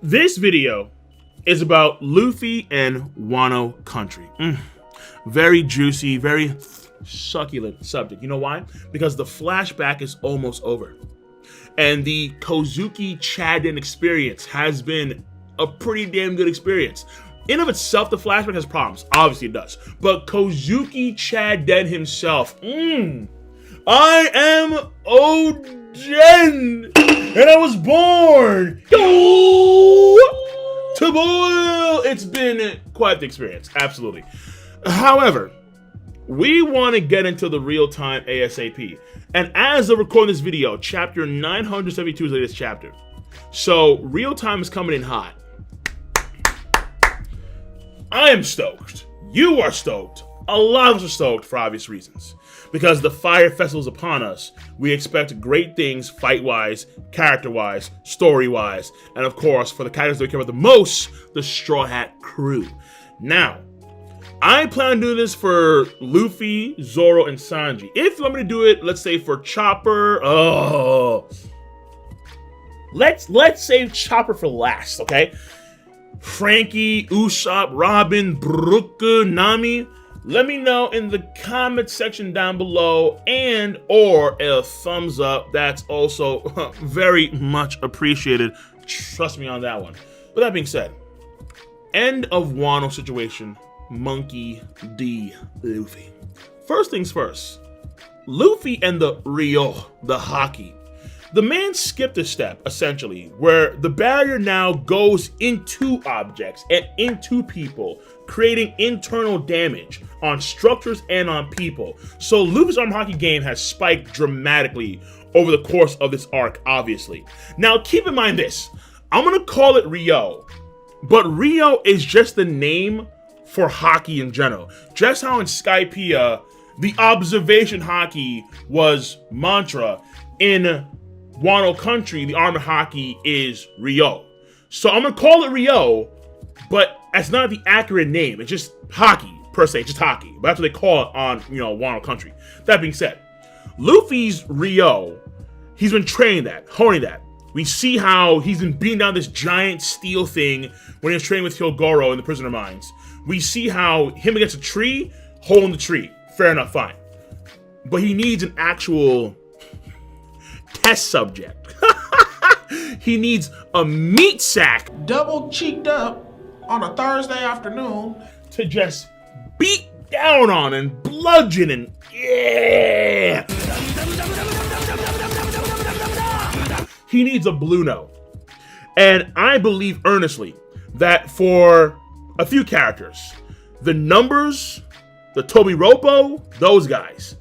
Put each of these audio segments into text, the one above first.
This video is about Luffy and Wano country. Very juicy, very succulent subject. You know why? Because the flashback is almost over. And the Kozuki Chaden experience has been a pretty damn good experience. In of itself, the flashback has problems. Obviously it does. But Kozuki Chaden himself, I am Oden, and I was born to boil. It's been quite the experience, absolutely. However, we want to get into the real time ASAP. And as of recording this video, chapter 972 is the latest chapter. So real time is coming in hot. I am stoked. You are stoked. A lot of us are stoked for obvious reasons. Because the Fire Festival is upon us, we expect great things fight-wise, character-wise, story-wise, and of course, for the characters that we care about the most, the Straw Hat crew. Now, I plan on doing this for Luffy, Zoro, and Sanji. If you want me to do it, let's say for Chopper, let's save Chopper for last, okay? Frankie, Usopp, Robin, Brook, Nami. Let me know in the comment section down below, and or a thumbs up. That's also very much appreciated. Trust me on that one. With that being said, end of Wano situation. Monkey D. Luffy. First things first, Luffy and the Ryo, the Haki. The man skipped a step, essentially, where the barrier now goes into objects and into people, creating internal damage on structures and on people. So Luffy's Arm Haki game has spiked dramatically over the course of this arc, obviously. Now, keep in mind this. I'm going to call it Ryo, but Ryo is just the name for Haki in general. Just how in Skypiea, the observation Haki was mantra, in Wano country, the armored Haki is Ryo. So I'm gonna call it Ryo, but that's not the accurate name. It's just Haki, per se, just Haki. But that's what they call it on, Wano country. That being said, Luffy's Ryo, he's been training that, honing that. We see how he's been beating down this giant steel thing when he was training with Hyogoro in the Prisoner Mines. We see how him against a tree, holding the tree. Fair enough, fine. But he needs an actual test subject. He needs a meat sack, double cheeked up on a Thursday afternoon, to just beat down on and bludgeon and yeah. He needs a Blue Note. And I believe earnestly that for a few characters, the Numbers, the Tobiropo, those guys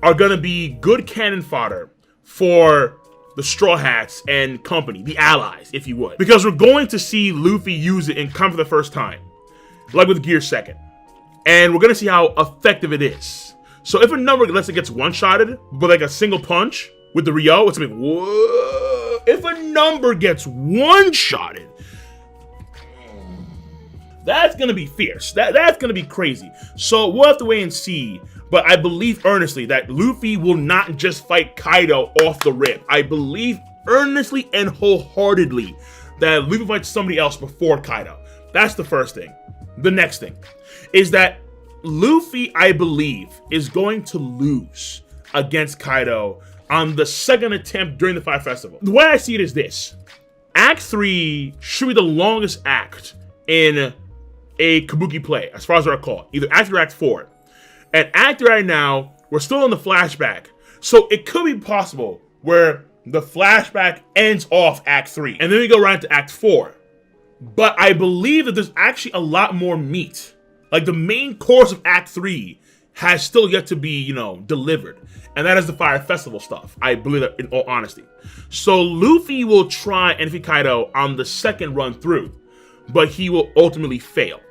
are gonna be good cannon fodder for the Straw Hats and company, the allies, if you would. Because we're going to see Luffy use it in combat for the first time, like with Gear 2nd. And we're gonna see how effective it is. So if a number, let's say, gets one-shotted, but like a single punch with the Ryo, it's gonna be, whoa. If a number gets one-shotted, that's gonna be fierce. That's gonna be crazy. So we'll have to wait and see. But I believe earnestly that Luffy will not just fight Kaido off the rip. I believe earnestly and wholeheartedly that Luffy fights somebody else before Kaido. That's the first thing. The next thing is that Luffy, I believe, is going to lose against Kaido on the second attempt during the Fire Festival. The way I see it is this. Act 3 should be the longest act in a Kabuki play, as far as I recall. Either Act 3 or Act 4. And Act 3 right now, we're still in the flashback. So it could be possible where the flashback ends off Act 3. And then we go right into Act 4. But I believe that there's actually a lot more meat. Like the main course of Act 3 has still yet to be, delivered. And that is the Fire Festival stuff. I believe that in all honesty. So Luffy will try and defeat Kaido on the second run through. But he will ultimately fail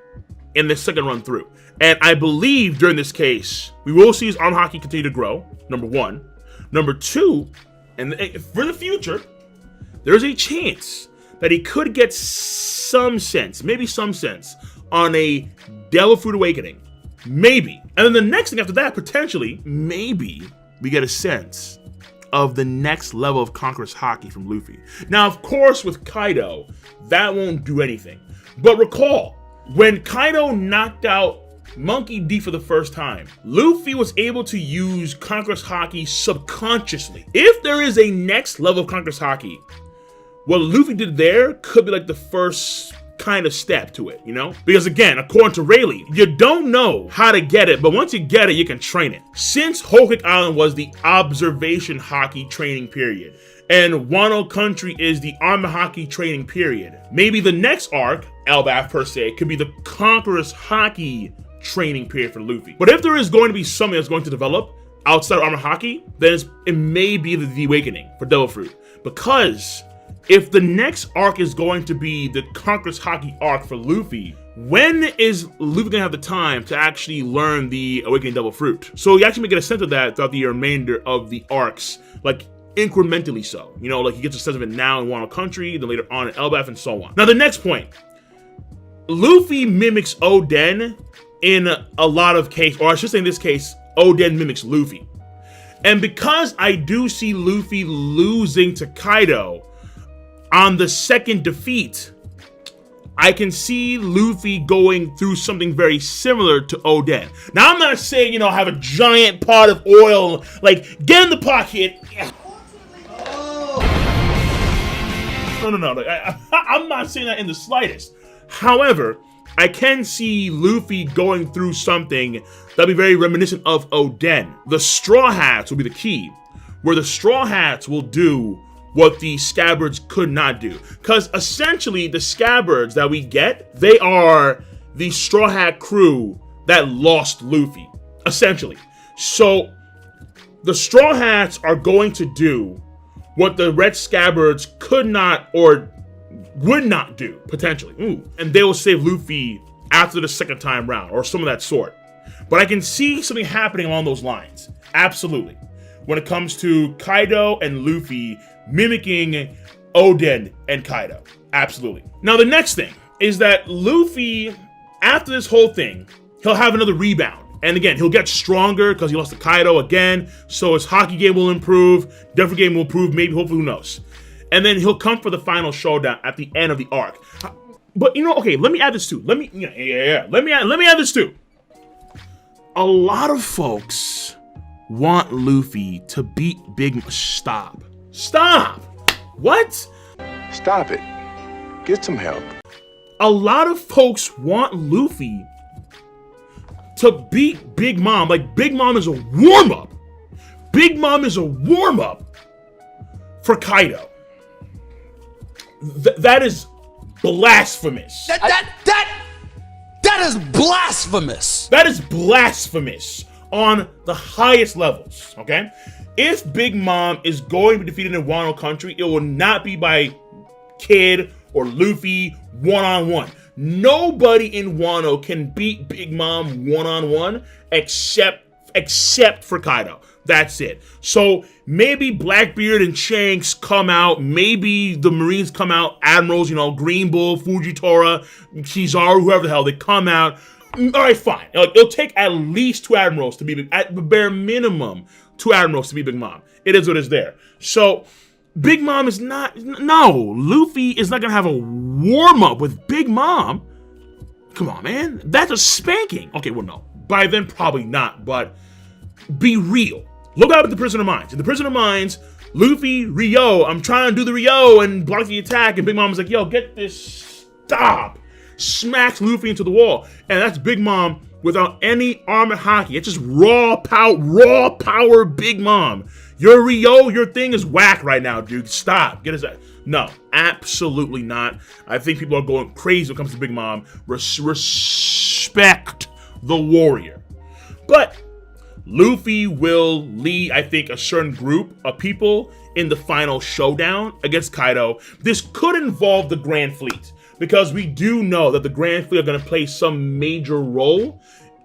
in the second run through. And I believe during this case, we will see his arm Haki continue to grow, number one. Number two, and for the future, there's a chance that he could get some sense, maybe some sense, on a Devil Fruit Awakening. Maybe. And then the next thing after that, potentially, maybe, we get a sense of the next level of Conqueror's Haki from Luffy. Now, of course, with Kaido, that won't do anything. But recall, when Kaido knocked out Monkey D for the first time, Luffy was able to use Conqueror's Haki subconsciously. If there is a next level of Conqueror's Haki, what Luffy did there could be like the first kind of step to it, you know? Because again, according to Rayleigh, you don't know how to get it, but once you get it, you can train it. Since Whole Cake Island was the observation Haki training period, and Wano Country is the Armor Haki training period, maybe the next arc, Elbaf per se, could be the Conqueror's Haki training period for Luffy. But if there is going to be something that's going to develop outside of Armor Haki, then it may be the Awakening for Devil Fruit. Because if the next arc is going to be the Conqueror's Haki arc for Luffy, when is Luffy gonna have the time to actually learn the Awakening Devil Fruit? So you actually may get a sense of that throughout the remainder of the arcs, like incrementally so. You know, like he gets a sense of it now in Wano Country, then later on in Elbaf, and so on. Now the next point, Luffy mimics Oden in a lot of cases, or I should say in this case, Oden mimics Luffy. And because I do see Luffy losing to Kaido on the second defeat, I can see Luffy going through something very similar to Oden. Now, I'm not saying, you know, have a giant pot of oil, like, get in the pot, kid. No. I'm not saying that in the slightest. However, I can see Luffy going through something that'll be very reminiscent of Oden. The Straw Hats will be the key, where the Straw Hats will do what the Scabbards could not do. Because essentially, the Scabbards that we get, they are the Straw Hat crew that lost Luffy, essentially. So, the Straw Hats are going to do what the Red Scabbards could not or would not do, potentially. And they will save Luffy after the second time round, or some of that sort. But I can see something happening along those lines, absolutely, when it comes to Kaido and Luffy mimicking Oden and Kaido. Absolutely. Now, the next thing is that Luffy, after this whole thing, he'll have another rebound. And again, he'll get stronger because he lost to Kaido again. So his Haki game will improve. Different game will improve. Maybe, hopefully, who knows. And then he'll come for the final showdown at the end of the arc. But, you know, okay, let me add this too. Let me add this too. A lot of folks want Luffy to beat Big... Stop. What? Stop it. Get some help. A lot of folks want Luffy to beat Big Mom. Like, Big Mom is a warm-up. Big Mom is a warm-up for Kaido. That is blasphemous. That is blasphemous. That is blasphemous on the highest levels, okay? If Big Mom is going to be defeated in Wano Country, it will not be by Kid or Luffy one-on-one. Nobody in Wano can beat Big Mom one-on-one except for Kaido. That's it. So maybe Blackbeard and Shanks come out. Maybe the Marines come out. Admirals, you know, Green Bull, Fujitora, Kizaru, whoever the hell, they come out. All right, fine. It'll take at least 2 Admirals to be, at the bare minimum, 2 Admirals to be Big Mom. It is what is there. So Big Mom is not, no, Luffy is not going to have a warm-up with Big Mom. Come on, man. That's a spanking. Okay, well, no. By then, probably not, but be real. Look out at the Prisoner of Mines. In the Prisoner of Mines, Luffy, Rio, I'm trying to do the Rio and block the attack, and Big Mom is like, yo, get this, stop. Smacks Luffy into the wall. And that's Big Mom without any armor Haki. It's just raw power Big Mom. Your Rio, your thing is whack right now, dude. Stop. Get his ass. No, absolutely not. I think people are going crazy when it comes to Big Mom. Respect the warrior. But Luffy will lead, I think, a certain group of people in the final showdown against Kaido. This could involve the Grand Fleet, because we do know that the Grand Fleet are going to play some major role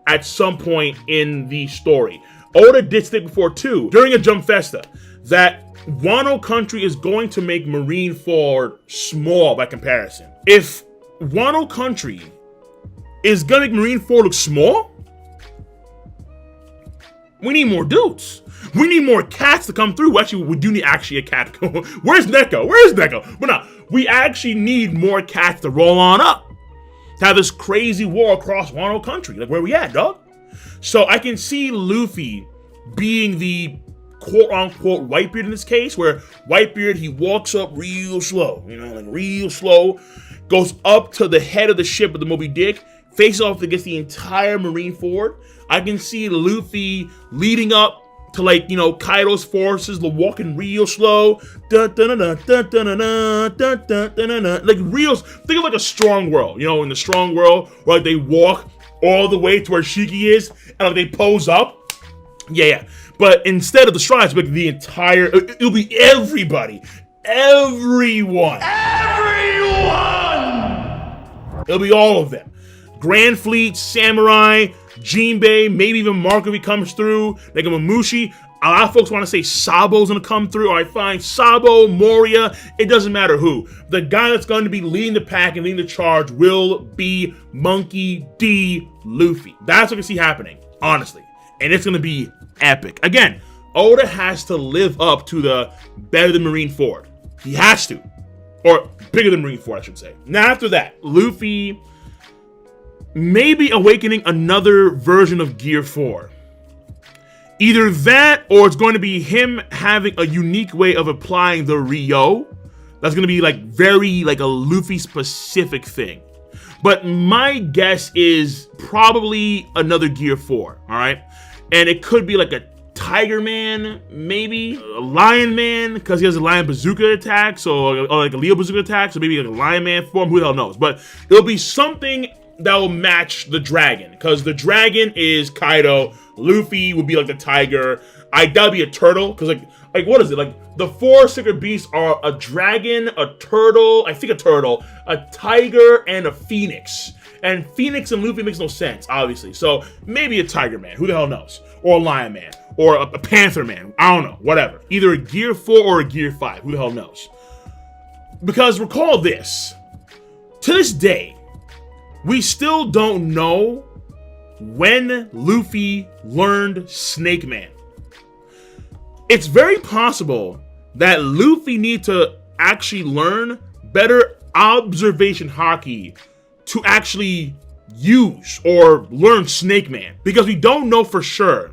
at some point in the story. Oda did state before, too, during a Jump Festa, that Wano Country is going to make Marineford small by comparison. If Wano Country is going to make Marineford look small, We need more dudes. We need more cats to come through. Actually, we do need a cat. Where's Neko? Where's Neko? But no, we actually need more cats to roll on up. To have this crazy war across Wano country. Like, where we at, dog? So I can see Luffy being the quote-unquote Whitebeard in this case, where Whitebeard, he walks up real slow, like real slow, goes up to the head of the ship with the Moby Dick, faces off against the entire Marine Ford. I can see Luffy leading up to, like, Kaido's forces, walking real slow, like real. Think of like a Strong World, in the Strong World, where like they walk all the way to where Shiki is, and like they pose up. Yeah. But instead of the strides, like the entire, it'll be everybody, everyone. It'll be all of them. Grand Fleet, Samurai, Jinbei, maybe even Marco if he comes through, like a Mamushi. A lot of folks want to say Sabo's gonna come through. All right, fine. Sabo, Moria, it doesn't matter who. The guy that's going to be leading the pack and leading the charge will be Monkey D. Luffy. That's what I can see happening, honestly. And it's gonna be epic. Again, Oda has to live up to the better than Marine Ford. He has to. Or bigger than Marine Ford, I should say. Now after that, Luffy maybe awakening another version of Gear 4. Either that, or it's going to be him having a unique way of applying the Ryo. That's going to be like very like a Luffy specific thing. But my guess is probably another Gear 4, all right? And it could be like a Tiger Man, maybe a Lion Man, because he has a Lion Bazooka attack, or like a Leo Bazooka attack, so maybe like a Lion Man form, who the hell knows? But it'll be something that will match the dragon, because the dragon is Kaido, Luffy would be like the tiger, that'd be a turtle, because like what is it? Like the four sacred beasts are a dragon, a turtle, I think a turtle, a tiger, and a phoenix. And Phoenix and Luffy makes no sense, obviously. So maybe a Tiger Man, who the hell knows? Or a Lion Man, or a Panther Man, I don't know, whatever. Either a Gear 4 or a Gear 5, who the hell knows? Because recall this, to this day, we still don't know when Luffy learned Snake Man. It's very possible that Luffy needs to actually learn better observation Haki to actually use or learn Snake Man, because we don't know for sure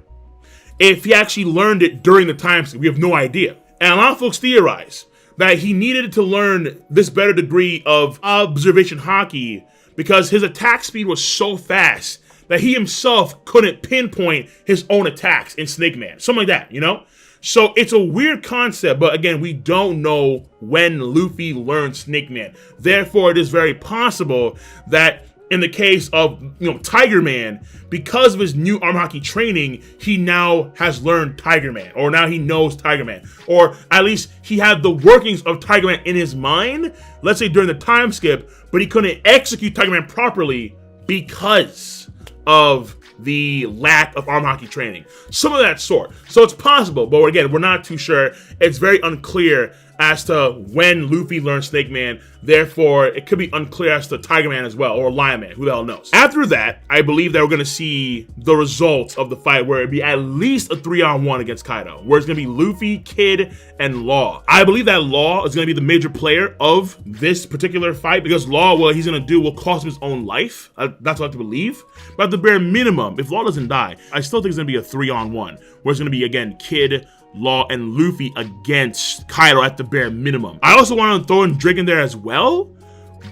if he actually learned it during the time skip. We have no idea. And a lot of folks theorize that he needed to learn this better degree of observation Haki because his attack speed was so fast that he himself couldn't pinpoint his own attacks in Snake Man. Something like that, So it's a weird concept, but again, we don't know when Luffy learned Snake Man. Therefore, it is very possible that in the case of, Tiger Man, because of his new arm Haki training, he now has learned Tiger Man, or now he knows Tiger Man, or at least he had the workings of Tiger Man in his mind, let's say during the time skip, but he couldn't execute Tiger Man properly because of the lack of arm Haki training. Some of that sort. So it's possible, but again, we're not too sure. It's very unclear as to when Luffy learned Snake Man. Therefore, it could be unclear as to Tiger Man as well, or Lion Man, who the hell knows. After that, I believe that we're going to see the results of the fight, where it'd be at least a 3-on-1 against Kaido, where it's going to be Luffy, Kid, and Law. I believe that Law is going to be the major player of this particular fight, because Law, what he's going to do will cost him his own life. That's what I have to believe. But at the bare minimum, if Law doesn't die, I still think it's going to be a 3-on-1, where it's going to be, again, Kid, Law, and Luffy against Kaido at the bare minimum. I also want to throw in Drake in there as well,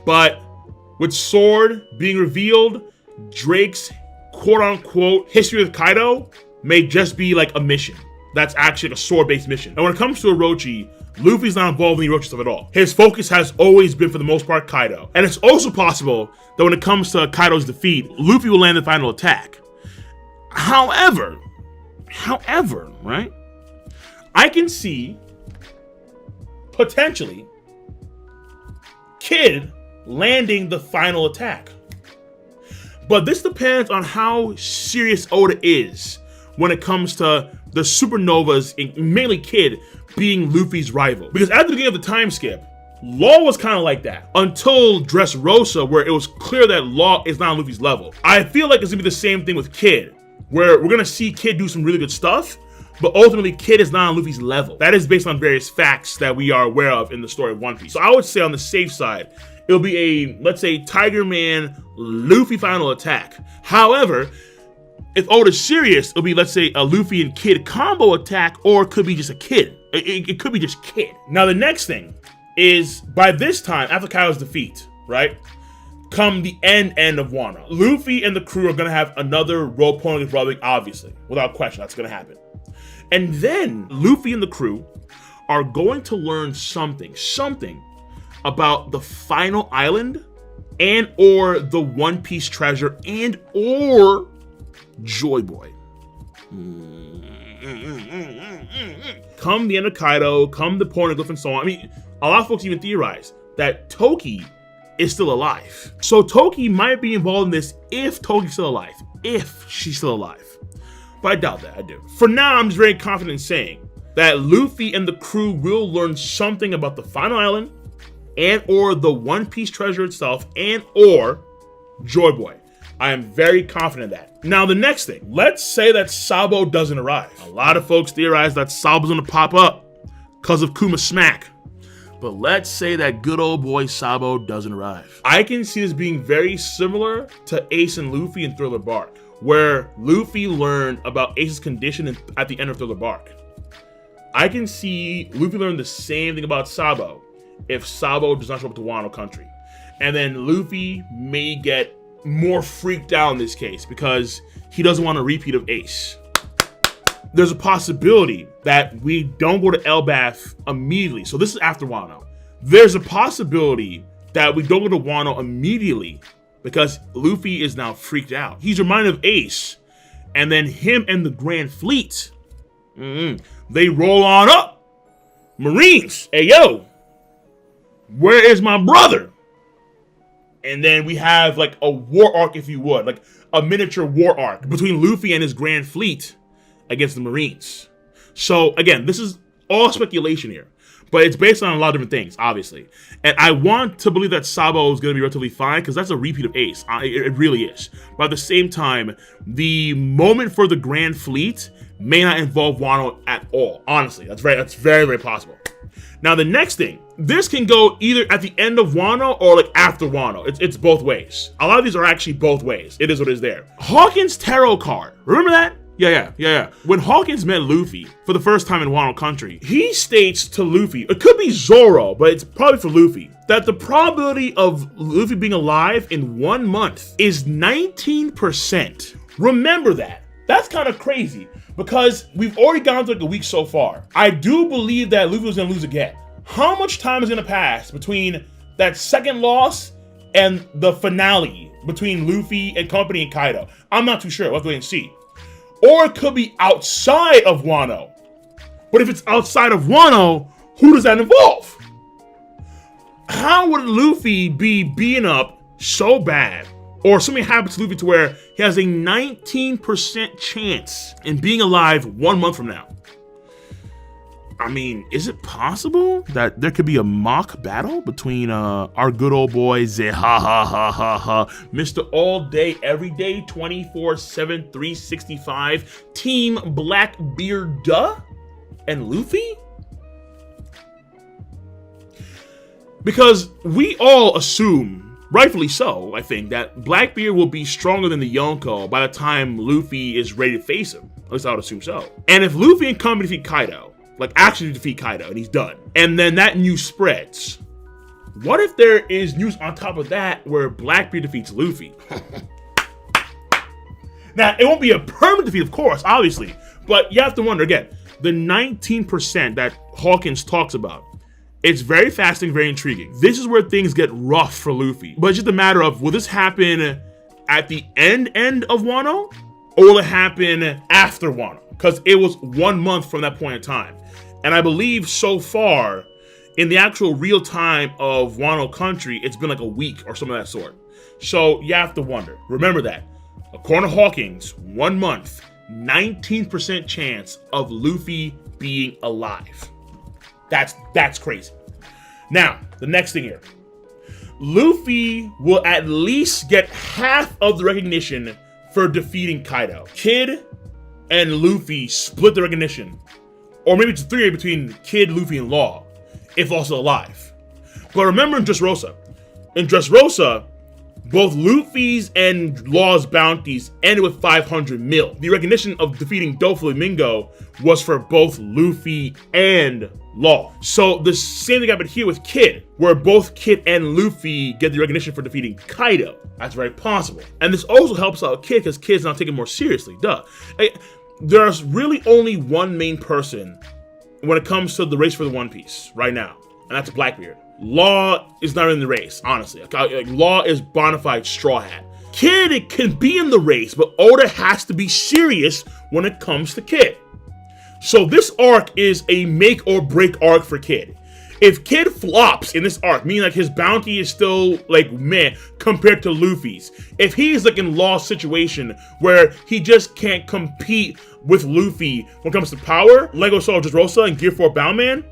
but with Sword being revealed, Drake's quote-unquote history with Kaido may just be like a mission. That's actually a sword-based mission. And when it comes to Orochi, Luffy's not involved in the Orochi stuff at all. His focus has always been, for the most part, Kaido. And it's also possible that when it comes to Kaido's defeat, Luffy will land the final attack. However, right? I can see, potentially, Kid landing the final attack. But this depends on how serious Oda is when it comes to the supernovas, mainly Kid, being Luffy's rival. Because at the beginning of the time skip, Law was kind of like that, until Dressrosa, where it was clear that Law is not on Luffy's level. I feel like it's going to be the same thing with Kid. where we're gonna see Kid do some really good stuff, but ultimately Kid is not on Luffy's level. That is based on various facts that we are aware of in the story of One Piece. So I would say on the safe side, it'll be a, let's say, Tiger Man, Luffy final attack. However, if Oda's serious, it'll be, let's say, a Luffy and Kid combo attack, or it could be just a Kid. It could be just Kid. Now, the next thing is, by this time, after Kaido's defeat, right, come the end of Wano, Luffy and the crew are going to have another rope pulling and rubbing, obviously. Without question, that's going to happen. And then, Luffy and the crew are going to learn something about the final island, and or the One Piece treasure, and or Joy Boy. Come the end of Kaido, come the Pornoglyph and so on. I mean, a lot of folks even theorize that Toki is still alive. So Toki might be involved in this if Toki's still alive. If she's still alive. But I doubt that, I do. For now, I'm just very confident in saying that Luffy and the crew will learn something about the final island, and or the One Piece treasure itself, and or Joy Boy. I am very confident in that. Now, the next thing, let's say that Sabo doesn't arrive. A lot of folks theorize that Sabo's gonna pop up because of Kuma Smack. But let's say that good old boy Sabo doesn't arrive. I can see this being very similar to Ace and Luffy in Thriller Bark, where Luffy learned about Ace's condition at the end of Thriller Bark. I can see Luffy learn the same thing about Sabo if Sabo does not show up to Wano country. And then Luffy may get more freaked out in this case because he doesn't want a repeat of Ace. There's a possibility that we don't go to Elbaf immediately. So this is after Wano. There's a possibility that we don't go to Wano immediately because Luffy is now freaked out. He's reminded of Ace, and then him and the Grand Fleet, they roll on up. Marines, hey yo, where is my brother? And then we have like a war arc, if you would, like a miniature war arc between Luffy and his Grand Fleet against the Marines. So again, this is all speculation here, but it's based on a lot of different things, obviously. And I want to believe that Sabo is going to be relatively fine because that's a repeat of Ace. It really is. But at the same time, the moment for the Grand Fleet may not involve Wano at all. Honestly, that's very, very possible. Now, the next thing, this can go either at the end of Wano or like after Wano. It's both ways. A lot of these are actually both ways. It is what it is there. Hawkins tarot card. Remember that? Yeah. When Hawkins met Luffy for the first time in Wano country, he states to Luffy, it could be Zoro, but it's probably for Luffy, that the probability of Luffy being alive in 1 month is 19%. Remember that. That's kind of crazy because we've already gone through like a week so far. I do believe that Luffy was going to lose again. How much time is going to pass between that second loss and the finale between Luffy and company and Kaido? I'm not too sure. We'll have to wait and see. Or it could be outside of Wano. But if it's outside of Wano, who does that involve? How would Luffy be beaten up so bad, or something happens to Luffy to where he has a 19% chance in being alive 1 month from now? I mean, is it possible that there could be a mock battle between our good old boy Mr. All Day, Every Day, 24/7, 365, Team Blackbeard and Luffy? Because we all assume, rightfully so, I think, that Blackbeard will be stronger than the Yonko by the time Luffy is ready to face him. At least I would assume so. And if Luffy and company defeat Kaido, like actually defeat Kaido and he's done, and then that news spreads, what if there is news on top of that where Blackbeard defeats Luffy? Now, it won't be a permanent defeat, of course, obviously, but you have to wonder, again, the 19% that Hawkins talks about, it's very fascinating, very intriguing. This is where things get rough for Luffy, but it's just a matter of, will this happen at the end of Wano, or will it happen after Wano? Because it was 1 month from that point in time. And I believe so far, in the actual real time of Wano country, it's been like a week or something of that sort. So you have to wonder. Remember that. According to Hawkins, 1 month, 19% chance of Luffy being alive. That's crazy. Now, the next thing here. Luffy will at least get half of the recognition for defeating Kaido. Kid and Luffy split the recognition. Or maybe it's 3 between Kid, Luffy, and Law, if Law's still alive. But remember in Dressrosa, both Luffy's and Law's bounties ended with 500 mil. The recognition of defeating Doflamingo was for both Luffy and Law. So the same thing happened here with Kid, where both Kid and Luffy get the recognition for defeating Kaido. That's very possible. And this also helps out Kid because Kid's not taken more seriously, duh. There's really only one main person when it comes to the race for the One Piece right now, and that's Blackbeard. Law is not in the race, honestly. Law is bona fide Straw Hat. Kid can be in the race, but Oda has to be serious when it comes to Kid. So this arc is a make or break arc for Kid. If Kid flops in this arc, meaning like his bounty is still like meh compared to Luffy's, if he's like in Law's situation where he just can't compete with Luffy when it comes to power, Lego Solo Dressrosa and Gear 4 Boundman,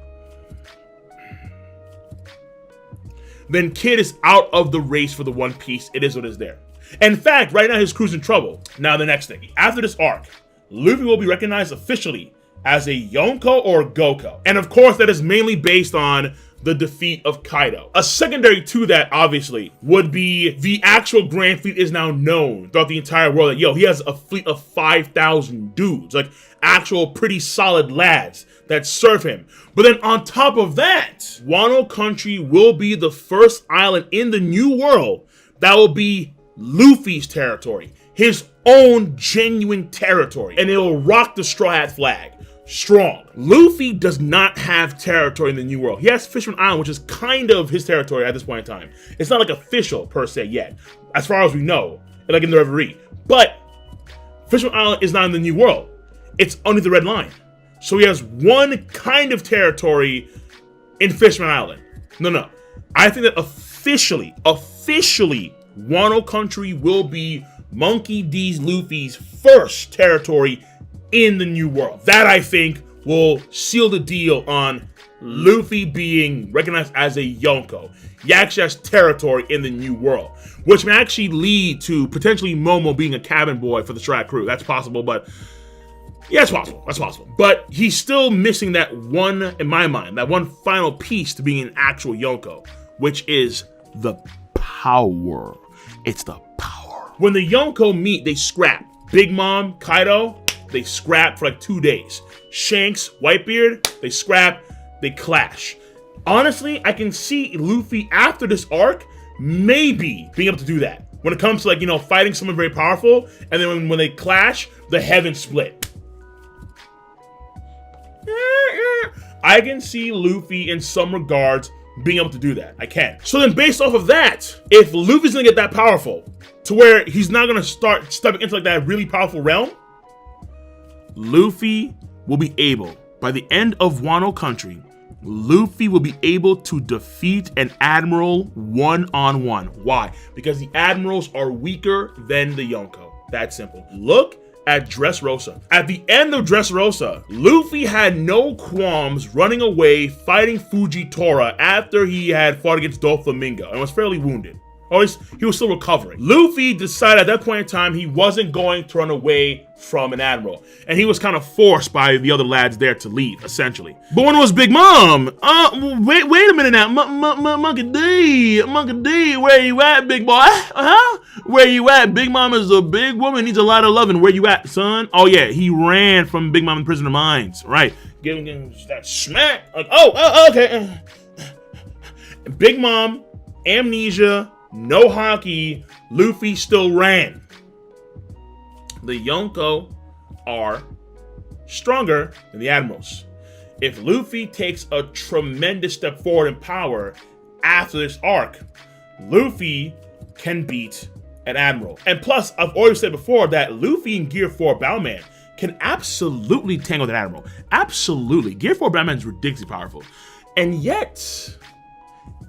then Kid is out of the race for the One Piece. It is what is there. In fact, right now his crew's in trouble. Now the next thing, after this arc, Luffy will be recognized officially as a Yonko or Goko. And of course, that is mainly based on the defeat of Kaido. A secondary to that, obviously, would be the actual Grand Fleet is now known throughout the entire world that, yo, he has a fleet of 5,000 dudes, like actual pretty solid lads that serve him. But then on top of that, Wano Country will be the first island in the New World that will be Luffy's territory, his own genuine territory, and it will rock the Straw Hat flag. Strong. Luffy does not have territory in the New World. He has Fishman Island, which is kind of his territory at this point in time. It's not like official per se yet, as far as we know, like in the Reverie. But Fishman Island is not in the New World. It's under the Red Line. So he has one kind of territory in Fishman Island. No. I think that officially, Wano Country will be Monkey D's Luffy's first territory in the New World. That, I think, will seal the deal on Luffy being recognized as a Yonko. He actually has territory in the New World, which may actually lead to potentially Momo being a cabin boy for the Strat crew. That's possible, but yeah, it's possible. That's possible. But he's still missing that one, in my mind, that one final piece to being an actual Yonko, which is the power. It's the power. When the Yonko meet, they scrap. Big Mom, Kaido, they scrap for like 2 days. Shanks, Whitebeard, they scrap, they clash. Honestly, I can see Luffy after this arc maybe being able to do that. When it comes to like, you know, fighting someone very powerful, and then when they clash, the heavens split. I can see Luffy in some regards being able to do that. I can. So then based off of that, if Luffy's gonna get that powerful to where he's not gonna start stepping into like that really powerful realm, Luffy will be able, by the end of Wano Country, Luffy will be able to defeat an admiral one-on-one. Why? Because the admirals are weaker than the Yonko. That simple. Look at Dressrosa. At the end of Dressrosa, Luffy had no qualms running away fighting Fujitora after he had fought against Doflamingo and was fairly wounded. Or at least he was still recovering. Luffy decided at that point in time he wasn't going to run away from an admiral. And he was kind of forced by the other lads there to leave, essentially. But when it was Big Mom, wait a minute now. Monkey D, where you at, big boy? Where you at? Big Mom is a big woman, needs a lot of loving. Where you at, son? Oh yeah, he ran from Big Mom in Prison of Minds. Right. Giving him that smack. Like, oh, okay. Big Mom, amnesia, no Haki, Luffy still ran. The Yonko are stronger than the admirals. If Luffy takes a tremendous step forward in power after this arc, Luffy can beat an admiral. And plus, I've already said before that Luffy in Gear 4 Boundman can absolutely tangle that admiral. Absolutely. Gear 4 Boundman is ridiculously powerful. And yet,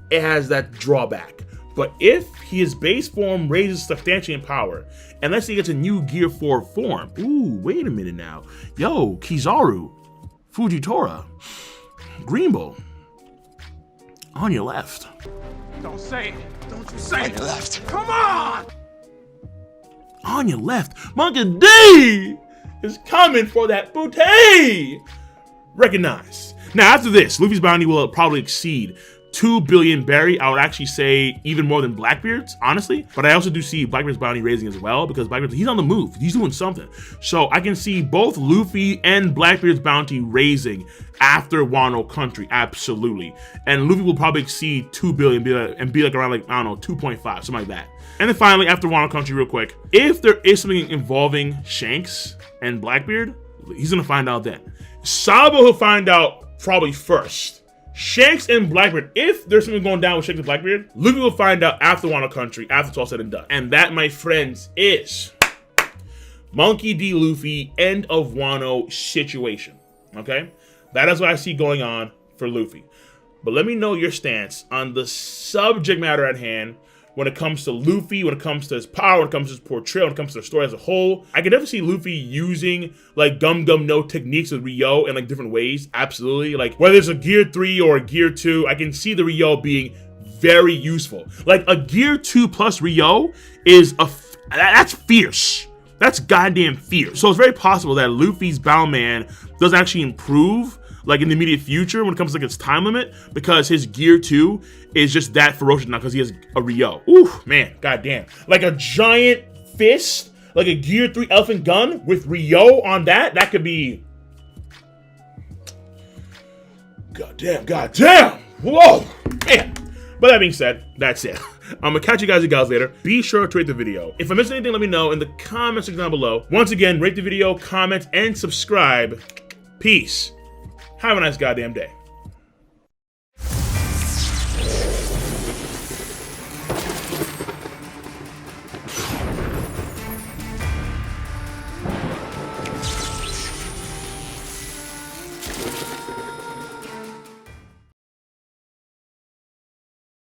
it has that drawback. But if his base form raises substantially in power, and let's say he gets a new Gear 4 form. Ooh, wait a minute now. Yo, Kizaru, Fujitora, Greenbow, on your left. Don't say it. Don't you say On it. your left. Come on! on your left. Monkey D is coming for that booty. Recognize. Now, after this, Luffy's bounty will probably exceed 2 billion berry. I would actually say even more than Blackbeard's, honestly. But I also do see Blackbeard's bounty raising as well, because Blackbeard, he's on the move. He's doing something. So I can see both Luffy and Blackbeard's bounty raising after Wano Country, absolutely. And Luffy will probably exceed 2 billion and be like around, like, I don't know, 2.5, something like that. And then finally, after Wano Country, real quick, if there is something involving Shanks and Blackbeard, he's gonna find out then. Sabo will find out probably first. Shanks and Blackbeard, if there's something going down with Shanks and Blackbeard, Luffy will find out after Wano Country, after it's all said and done. And that, my friends, is Monkey D. Luffy end of Wano situation, okay? That is what I see going on for Luffy. But let me know your stance on the subject matter at hand when it comes to Luffy, when it comes to his power, when it comes to his portrayal, when it comes to the story as a whole. I can definitely see Luffy using like Gum Gum No techniques with Ryo in like different ways, absolutely. Like whether it's a Gear 3 or a Gear 2, I can see the Ryo being very useful. Like a Gear 2 plus Ryo is that's fierce. That's goddamn fierce. So it's very possible that Luffy's Bowman does actually improve like in the immediate future when it comes to like its time limit, because his Gear 2 is just that ferocious now because he has a Ryo. Ooh, man, goddamn. Like a giant fist, like a Gear 3 elephant gun with Ryo on that could be... Goddamn. Whoa, man. But that being said, that's it. I'm gonna catch you guys and gals later. Be sure to rate the video. If I missed anything, let me know in the comment section down below. Once again, rate the video, comment, and subscribe. Peace. Have a nice goddamn day.